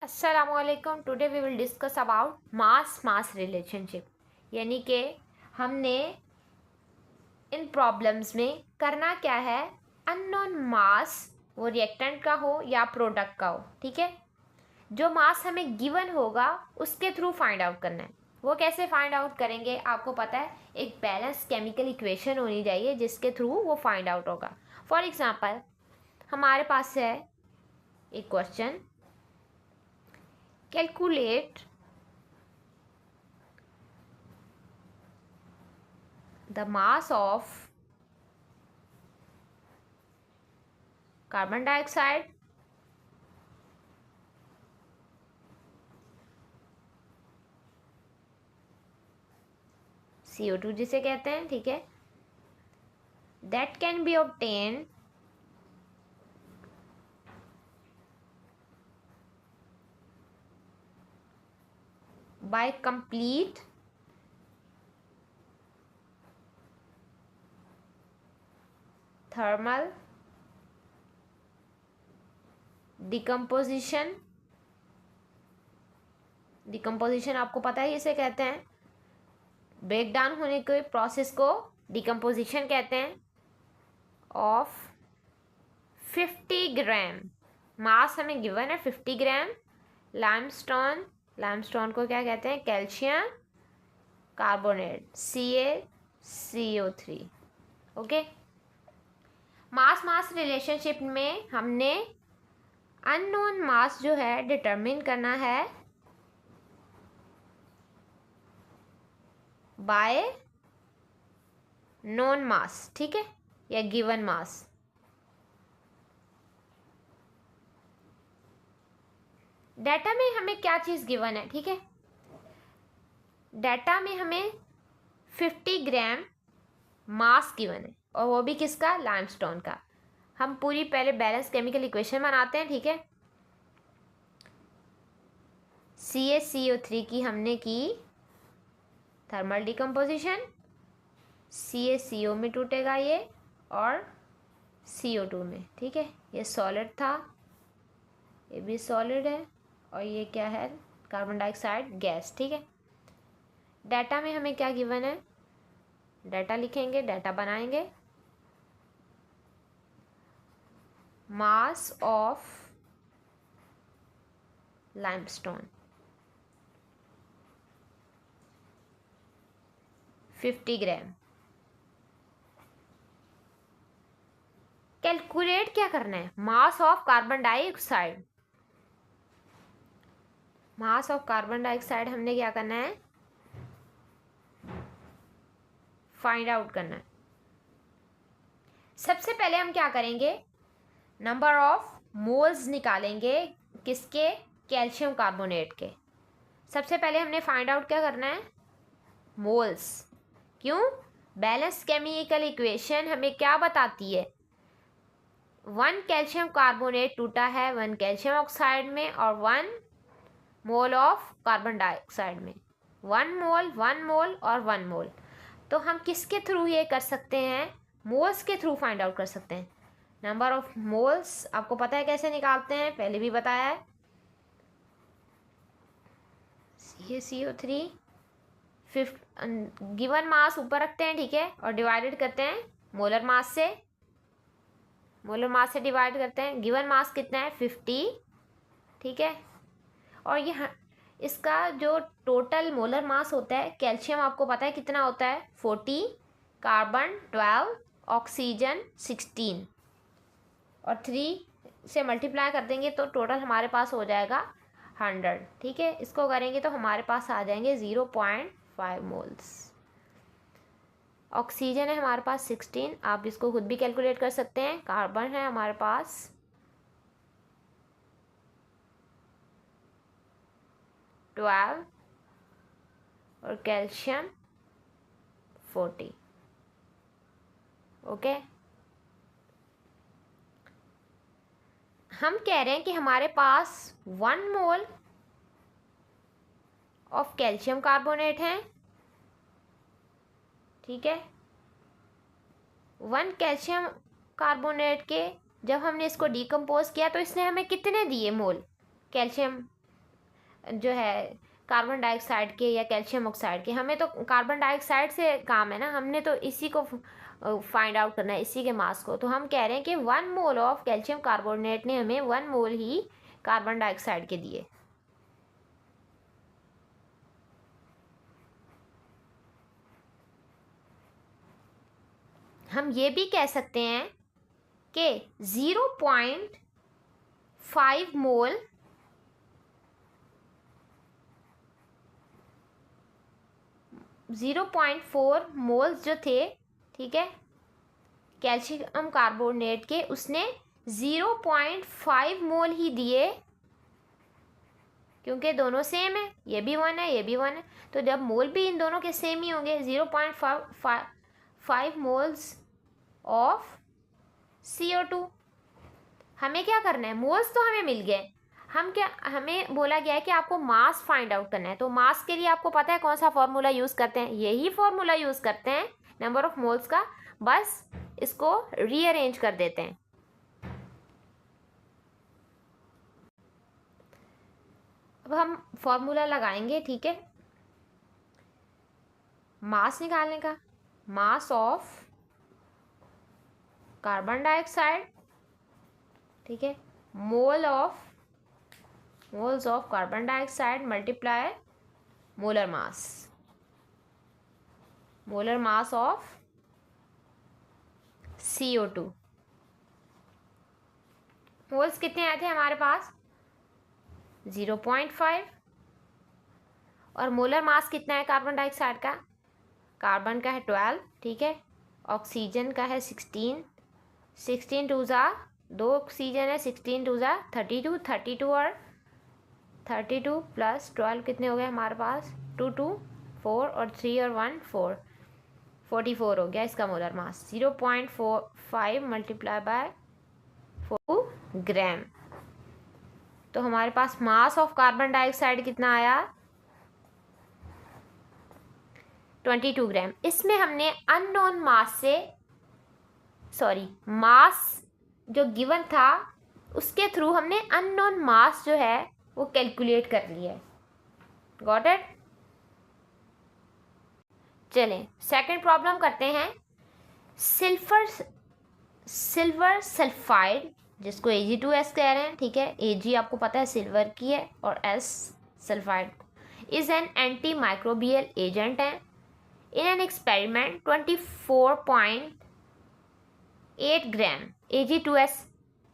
अस्सलामुअलैकुम। Today we will discuss about mass relationship, यानी कि हमने इन प्रॉब्लम्स में करना क्या है, अननोन मास, वो रिएक्टेंट का हो या प्रोडक्ट का हो, ठीक है। जो मास हमें गिवन होगा उसके थ्रू फाइंड आउट करना है। वो कैसे फाइंड आउट करेंगे, आपको पता है, एक बैलेंस केमिकल इक्वेशन होनी चाहिए जिसके थ्रू वो फाइंड आउट होगा। फॉर एग्जांपल, हमारे पास है एक question, calculate the mass of carbon dioxide, CO2 जिसे कहते हैं, ठीक है, that can be obtained by complete thermal decomposition। Decomposition आपको पता है इसे कहते हैं, ब्रेक डाउन होने के प्रोसेस को डिकम्पोजिशन कहते हैं। ऑफ 50 ग्राम मास हमें गिवन है, 50 ग्राम लाइमस्टोन को क्या कहते हैं, calcium carbonate, CaCO3। Okay, mass relationship में हमने अननोन मास जो है डिटरमिन करना है बाय नोन मास, ठीक है, या गिवन मास। डाटा में हमें क्या चीज़ गिवन है, ठीक है, डाटा में हमें 50 ग्राम मास गिवन है, और वो भी किसका, लाइमस्टोन का। हम पूरी पहले बैलेंस केमिकल इक्वेशन बनाते हैं, ठीक है। CaCO3 की हमने की थर्मल डिकम्पोजिशन, CaCO में टूटेगा ये, और CO2 में, ठीक है। ये सॉलिड था, ये भी सॉलिड है, और ये क्या है, कार्बन डाइऑक्साइड गैस, ठीक है। डाटा में हमें क्या गिवन है, डाटा लिखेंगे, डाटा बनाएंगे, mass of limestone 50 gram. Calculate क्या करना है, mass of carbon dioxide. Mass of carbon dioxide हमने क्या करना है, फाइंड आउट करना है। सबसे पहले हम क्या करेंगे, नंबर ऑफ मोल्स निकालेंगे, किसके, कैल्शियम कार्बोनेट के। सबसे पहले हमने फाइंड आउट क्या करना है, मोल्स। क्यों, बैलेंस केमिकल इक्वेशन हमें क्या बताती है, 1 कैल्शियम कार्बोनेट टूटा है 1 कैल्शियम ऑक्साइड में, और 1 मोल ऑफ कार्बन डाइऑक्साइड में, 1 मोल 1 मोल और 1 मोल। तो हम किसके थ्रू ये कर सकते हैं, मोल्स के थ्रू फाइंड आउट कर सकते हैं। नंबर ऑफ मोल्स आपको पता है कैसे निकालते हैं, पहले भी बताया है, CaCO3 गिवन मास ऊपर रखते हैं, ठीक है, और डिवाइडेड करते हैं मोलर मास से डिवाइड करते हैं। गिवन मास कितना है, 50, ठीक है। और ये इसका जो टोटल मोलर मास होता है, कैल्शियम आपको पता है कितना होता है, 40, कार्बन 12, ऑक्सीजन 16, और 3 से मल्टीप्लाई कर देंगे तो टोटल हमारे पास हो जाएगा 100, ठीक है। इसको करेंगे तो हमारे पास आ जाएंगे 0.5 मोल्स। ऑक्सीजन है हमारे पास 16, आप इसको खुद भी कैलकुलेट कर सकते हैं। कार्बन है हमारे पास 12, और कैल्शियम 40। ओके, हम कह रहे हैं कि हमारे पास 1 मोल ऑफ कैल्शियम कार्बोनेट है, ठीक है। 1 कैल्शियम कार्बोनेट के जब हमने इसको डिकम्पोज किया तो इसने हमें कितने दिए मोल कैल्शियम जो है कार्बन डाइऑक्साइड के या कैल्शियम ऑक्साइड के, हमें तो कार्बन डाइऑक्साइड से काम है ना, हमने तो इसी को फाइंड आउट करना है, इसी के मास को। तो हम कह रहे हैं कि 1 मोल ऑफ कैल्शियम कार्बोनेट ने हमें 1 मोल ही कार्बन डाइऑक्साइड के दिए। हम ये भी कह सकते हैं कि 0.5 मोल .4 मोल्स जो थे, ठीक है, कैल्शियम कार्बोनेट के, उसने 0.5 मोल ही दिए, क्योंकि दोनों सेम है, ये भी 1 है ये भी 1 है, तो जब मोल भी इन दोनों के सेम ही होंगे, 0.5 मोल्स ऑफ CO2। हमें क्या करना है, मोल्स तो हमें मिल गए, हमें बोला गया है कि आपको मास फाइंड आउट करना है। तो मास के लिए आपको पता है कौन सा फॉर्मूला यूज़ करते हैं, यही फॉर्मूला यूज़ करते हैं नंबर ऑफ मोल्स का, बस इसको रीअरेंज कर देते हैं। अब हम फॉर्मूला लगाएंगे, ठीक है, मास निकालने का, मास ऑफ कार्बन डाइऑक्साइड, ठीक है, moles of carbon dioxide multiply molar mass of CO2। Moles कितने आए थे हमारे पास, 0.5, और मोलर मास कितना है कार्बन डाइऑक्साइड का, कार्बन का है 12, ठीक है, ऑक्सीजन का है 16, 16 2 ज़ा 2 ऑक्सीजन है, 16 2 ज़ा 32, 32 और 32 प्लस 12 कितने हो गए हमारे पास, 2 2 4 और 3 और 1 4, 44 हो गया इसका मोलर मास। 0.45 मल्टीप्लाई बाय 4 ग्राम। तो हमारे पास मास ऑफ कार्बन डाइऑक्साइड कितना आया, 22 ग्राम। इसमें हमने अननोन मास से, सॉरी, मास जो गिवन था उसके थ्रू हमने अननोन मास जो है वो कैलकुलेट कर लिया है। Got it. चलें सेकंड प्रॉब्लम करते हैं। सिल्वर सल्फाइड, जिसको Ag2S कह रहे हैं, ठीक है, Ag आपको पता है सिल्वर की है और S sulphide, is an antimicrobial agent है। In an experiment 24.8 gram Ag2S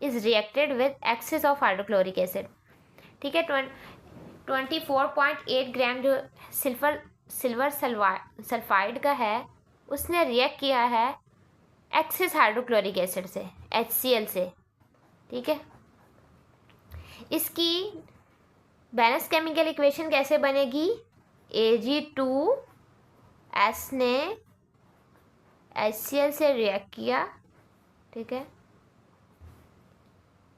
is reacted with excess of hydrochloric acid, ठीक है। 24.8 ग्राम जो सिल्वर सल्फाइड का है, उसने रिएक्ट किया है एक्सेस हाइड्रोक्लोरिक एसिड से, HCl से, ठीक है। इसकी बैलेंस केमिकल इक्वेशन कैसे बनेगी, Ag2S ने HCl से रिएक्ट किया, ठीक है,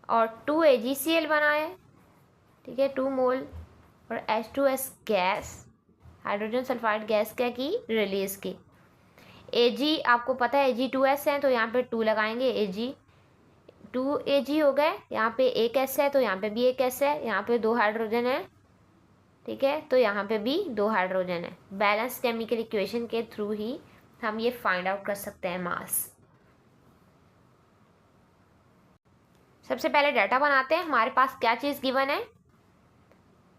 और 2 AgCl बनाए, ठीक है, 2 मोल, और H2S gas, hydrogen sulphide gas क्या की, रिलीज की। Ag आपको पता है Ag2S है, तो यहाँ पे 2 लगाएंगे,2 Ag हो गए, यहाँ पे एक S है तो यहाँ पे भी एक S है, यहाँ पे 2 हाइड्रोजन है, ठीक है, तो यहाँ पे भी 2 हाइड्रोजन है। बैलेंस केमिकल इक्वेशन के थ्रू ही हम ये फाइंड आउट कर सकते हैं मास। सबसे पहले डाटा बनाते हैं। हमारे पास क्या चीज़ गिवन है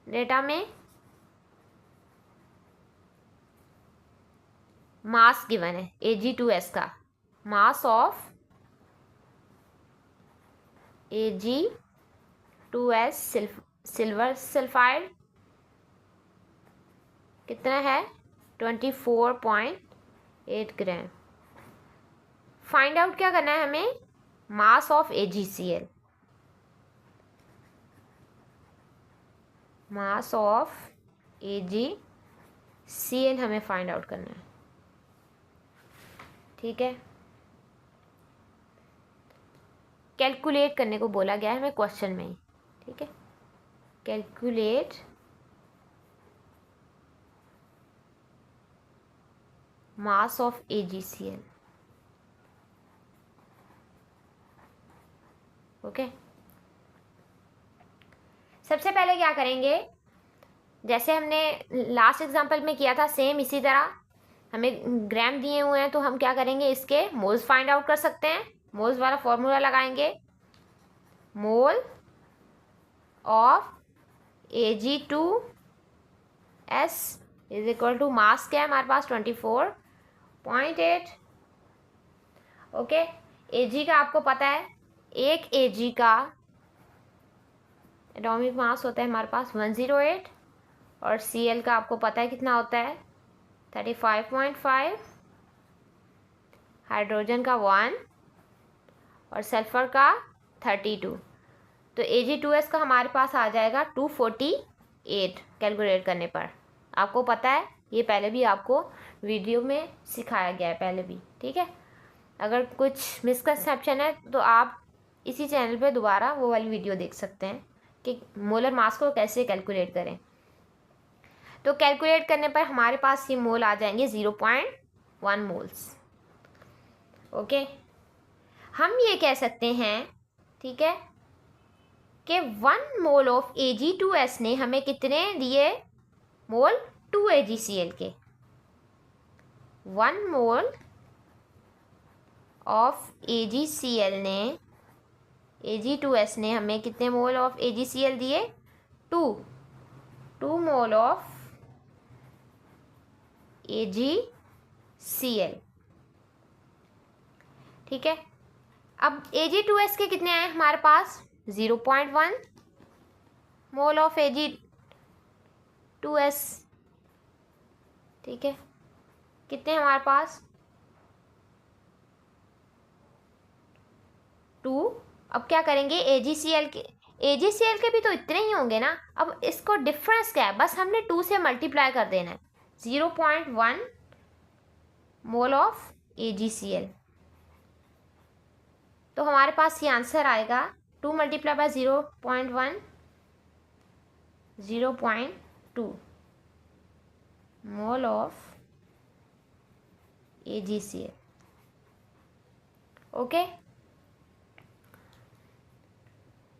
डेटा में, मास गिवन है Ag2S का, mass of Ag2S silver sulphide कितना है, 24.8 ग्राम। फाइंड आउट क्या करना है हमें, mass of AgCl, mass of AgCl हमें फाइंड आउट करना है, ठीक है। कैलकुलेट करने को बोला गया है हमें क्वेश्चन में ही, ठीक है, calculate mass of AgCl, okay. सबसे पहले क्या करेंगे, जैसे हमने लास्ट एग्जांपल में किया था सेम इसी तरह हमें ग्राम दिए हुए हैं तो हम क्या करेंगे, इसके मोल्स फाइंड आउट कर सकते हैं। मोल्स वाला फॉर्मूला लगाएंगे, mole of Ag2S is equal to mass क्या है हमारे पास 24.8। ओके, Ag का आपको पता है, एक Ag का एटॉमिक मास होता है हमारे पास 108 और Cl का आपको पता है कितना होता है 35.5, हाइड्रोजन का 1 और सल्फर का 32। तो Ag2S का हमारे पास आ जाएगा 248 कैलकुलेट करने पर। आपको पता है, ये पहले भी आपको वीडियो में सिखाया गया है पहले भी, ठीक है। अगर कुछ मिसकंसेप्शन है तो आप इसी चैनल पे दोबारा वो वाली वीडियो देख सकते हैं कि मोलर मास को कैसे कैलकुलेट करें। तो कैलकुलेट करने पर हमारे पास ये मोल आ जाएंगे 0.1 मोल्स। ओके, हम ये कह सकते हैं, ठीक है, कि 1 मोल ऑफ Ag2S ने हमें कितने दिए मोल 2 AgCl के। 1 मोल ऑफ AgCl ने Ag2S ने हमें कितने मोल ऑफ AgCl दिए 2 मोल ऑफ AgCl, ठीक है। अब Ag2S के कितने आए हमारे पास 0.1 मोल ऑफ Ag2S, ठीक है। कितने हमारे पास 2। अब क्या करेंगे, AgCl के भी तो इतने ही होंगे ना। अब इसको डिफरेंस क्या है, बस हमने 2 से मल्टीप्लाई कर देना है। 0.1 मोल ऑफ AgCl, तो हमारे पास ये आंसर आएगा 2 multiply by 0.1 0.2 mole of AgCl। Okay,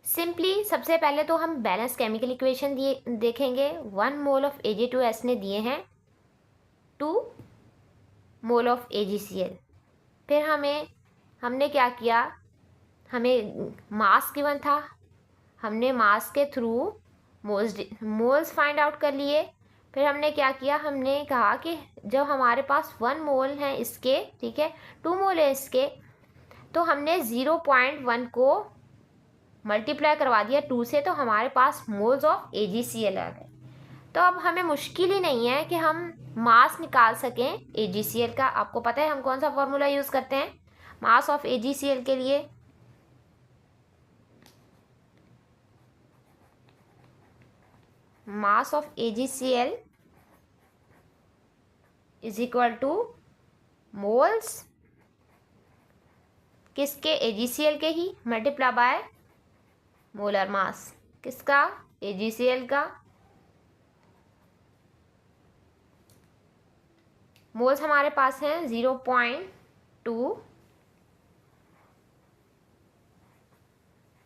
simply सबसे पहले तो हम बैलेंस केमिकल इक्वेशन देखेंगे। 1 मोल ऑफ Ag2S ने दिए हैं 2 मोल ऑफ AgCl। फिर हमने क्या किया, हमें मास गिवन था, हमने मास के थ्रू मोल्स फाइंड आउट कर लिए। फिर हमने क्या किया, हमने कहा कि जब हमारे पास 1 मोल है इसके, ठीक है, 2 मोल है इसके, तो हमने 0.1 को मल्टीप्लाई करवा दिया 2 से, तो हमारे पास मोल्स ऑफ AgCl आ गए। तो अब हमें मुश्किल ही नहीं है कि हम मास निकाल सकें AgCl का। आपको पता है हम कौन सा फॉर्मूला यूज़ करते हैं मास ऑफ AgCl के लिए, mass of AgCl is equal two moles किसके, AgCl के ही, मल्टीप्लाई बाय मोलर मास किसका, AgCl का। मोल्स हमारे पास हैं 0.2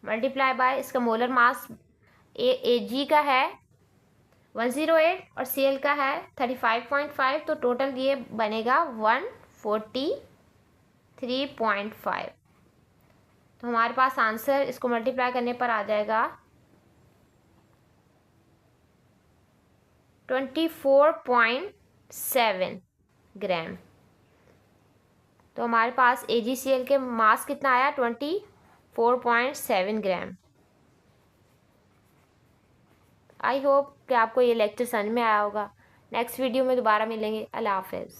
मल्टीप्लाई बाय इसका मोलर मास Ag का है 108 और Cl का है 35.5, तो टोटल ये बनेगा 143.5। तो हमारे पास आंसर इसको मल्टीप्लाई करने पर आ जाएगा 24.7 ग्राम। तो हमारे पास AgCl के मास कितना आया 24.7 ग्राम। आई होप कि आपको ये लेक्चर समझ में आया होगा। नेक्स्ट वीडियो में दोबारा मिलेंगे। अल्लाह हाफिज़।